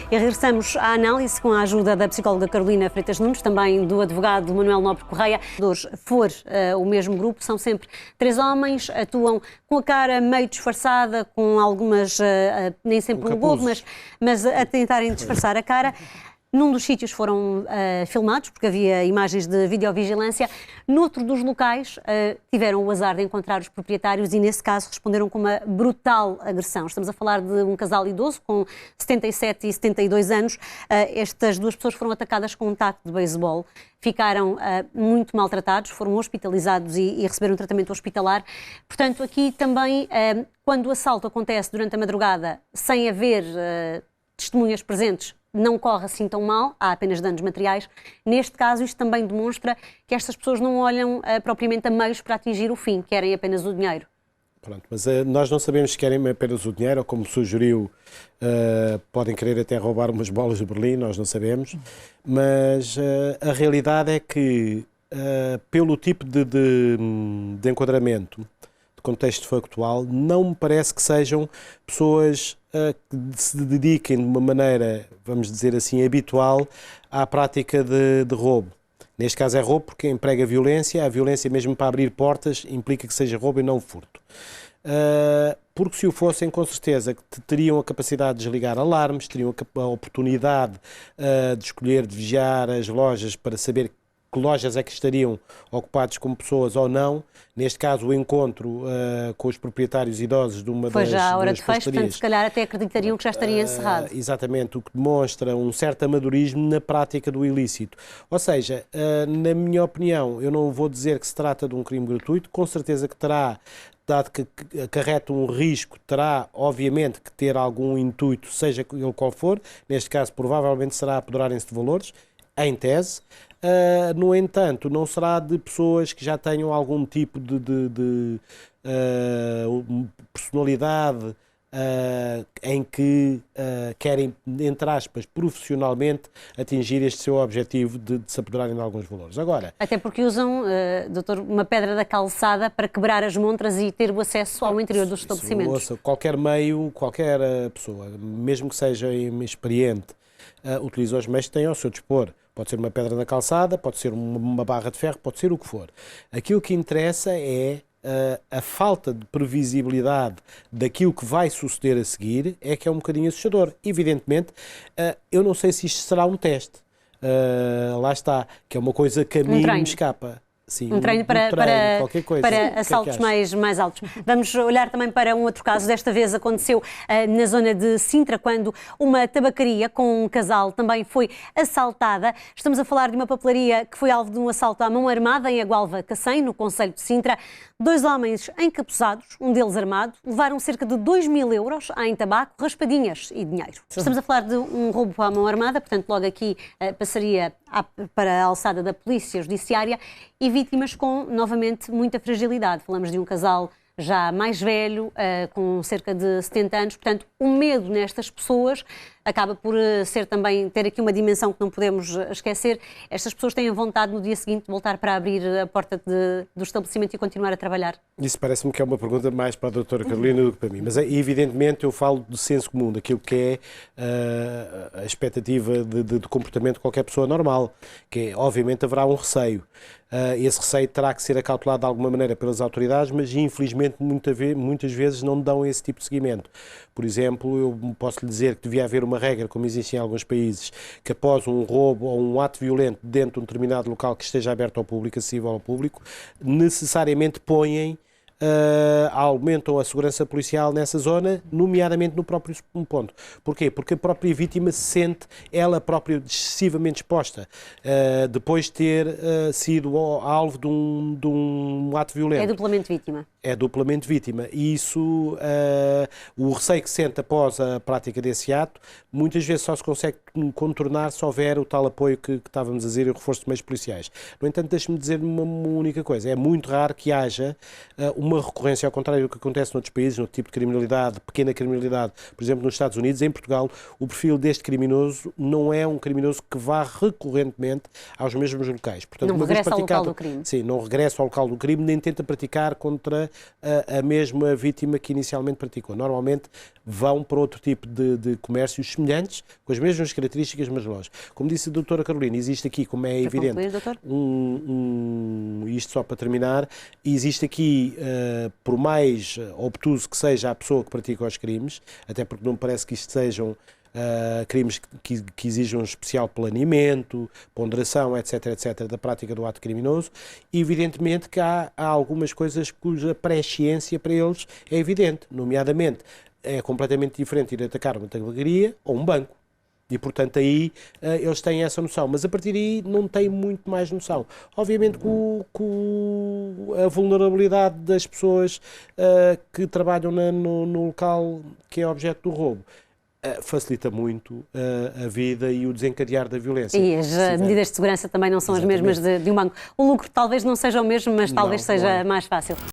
E regressamos à análise com a ajuda da psicóloga Carolina Freitas Nunes, também do advogado Manuel Nobre Correia. Se for o mesmo grupo, são sempre 3 homens, atuam com a cara meio disfarçada, com algumas, nem sempre um gorro, mas a tentarem disfarçar a cara. Num dos sítios foram filmados, porque havia imagens de videovigilância. Noutro dos locais tiveram o azar de encontrar os proprietários e, nesse caso, responderam com uma brutal agressão. Estamos a falar de um casal idoso com 77 e 72 anos. Estas duas pessoas foram atacadas com um taco de beisebol. Ficaram muito maltratados, foram hospitalizados e receberam tratamento hospitalar. Portanto, aqui também, quando o assalto acontece durante a madrugada, sem haver testemunhas presentes, não corre assim tão mal, há apenas danos materiais. Neste caso, isto também demonstra que estas pessoas não olham propriamente a meios para atingir o fim, querem apenas o dinheiro. Pronto, mas nós não sabemos se querem apenas o dinheiro, ou como sugeriu, podem querer até roubar umas bolas de Berlim, nós não sabemos, mas a realidade é que, pelo tipo de enquadramento, de contexto factual, não me parece que sejam pessoas que se dediquem de uma maneira, vamos dizer assim, habitual à prática de roubo. Neste caso é roubo porque emprega violência, a violência mesmo para abrir portas implica que seja roubo e não furto. Porque se o fossem, com certeza, que teriam a capacidade de desligar alarmes, teriam a oportunidade de escolher, de vigiar as lojas para saber que lojas é que estariam ocupadas como pessoas ou não. Neste caso, o encontro com os proprietários idosos de uma das pastelarias. Foi já a hora de fecho, portanto, se calhar até acreditariam que já estaria encerrado. Exatamente, o que demonstra um certo amadorismo na prática do ilícito. Ou seja, na minha opinião, eu não vou dizer que se trata de um crime gratuito, com certeza que terá, dado que acarreta um risco, terá, obviamente, que ter algum intuito, seja ele qual for. Neste caso, provavelmente será apoderarem-se de valores, em tese. No entanto, não será de pessoas que já tenham algum tipo de personalidade em que querem, entre aspas, profissionalmente atingir este seu objetivo de se apoderarem de alguns valores. Agora, até porque usam, doutor, uma pedra da calçada para quebrar as montras e ter o acesso ao interior dos estabelecimentos. Ouça, qualquer meio, qualquer pessoa, mesmo que seja experiente, utiliza os meios que tem ao seu dispor. Pode ser uma pedra na calçada, pode ser uma barra de ferro, pode ser o que for. Aquilo que interessa é a falta de previsibilidade daquilo que vai suceder a seguir, é que é um bocadinho assustador. Evidentemente, eu não sei se isto será um teste. Lá está, que é uma coisa que a mim me escapa. Sim, um treino para assaltos mais altos. Vamos olhar também para um outro caso. Desta vez aconteceu na zona de Sintra, quando uma tabacaria com um casal também foi assaltada. Estamos a falar de uma papelaria que foi alvo de um assalto à mão armada em Agualva Cacém, no concelho de Sintra. 2 homens encapuzados, um deles armado, levaram cerca de 2.000 euros em tabaco, raspadinhas e dinheiro. Estamos a falar de um roubo à mão armada, portanto logo aqui passaria para a alçada da Polícia Judiciária, e vítimas com, novamente, muita fragilidade. Falamos de um casal já mais velho, com cerca de 70 anos, portanto o medo nestas pessoas acaba por ter aqui uma dimensão que não podemos esquecer. Estas pessoas têm vontade no dia seguinte de voltar para abrir a porta do estabelecimento e continuar a trabalhar? Isso parece-me que é uma pergunta mais para a doutora Carolina do que para mim, mas evidentemente eu falo do senso comum, daquilo que é a expectativa de comportamento de qualquer pessoa normal, que é, obviamente haverá um receio. Esse receio terá que ser acautelado de alguma maneira pelas autoridades, mas infelizmente muitas vezes não dão esse tipo de seguimento. Por exemplo, eu posso lhe dizer que devia haver uma regra, como existe em alguns países, que após um roubo ou um ato violento dentro de um determinado local que esteja aberto ao público, acessível ao público, necessariamente aumentam a segurança policial nessa zona, nomeadamente no próprio ponto. Porquê? Porque a própria vítima se sente ela própria excessivamente exposta, depois de ter sido alvo de um ato violento. É duplamente vítima. É duplamente vítima. E isso, o receio que sente após a prática desse ato, muitas vezes só se consegue contornar se houver o tal apoio que estávamos a dizer e o reforço de meios policiais. No entanto, deixe-me dizer uma única coisa. É muito raro que haja uma recorrência, ao contrário do que acontece noutros países, noutro tipo de criminalidade, pequena criminalidade, por exemplo, nos Estados Unidos. Em Portugal, o perfil deste criminoso não é um criminoso que vá recorrentemente aos mesmos locais. Portanto, não regressa ao local do crime. Sim, não regressa ao local do crime, nem tenta praticar contra a mesma vítima que inicialmente praticou. Normalmente vão para outro tipo de comércios semelhantes, com as mesmas características, mas longe. Como disse a doutora Carolina, existe aqui, como é evidente, isto só para terminar, existe aqui, por mais obtuso que seja a pessoa que pratica os crimes, até porque não me parece que isto sejam crimes que exijam especial planeamento, ponderação, etc., etc., da prática do ato criminoso, evidentemente que há algumas coisas cuja presciência para eles é evidente, nomeadamente é completamente diferente ir atacar uma tabacaria ou um banco. E, portanto, aí eles têm essa noção. Mas, a partir daí, não têm muito mais noção. Obviamente que a vulnerabilidade das pessoas que trabalham no local que é objeto do roubo facilita muito a vida e o desencadear da violência. E as medidas de segurança também não são as mesmas de um banco. O lucro talvez não seja o mesmo, mas talvez seja mais fácil.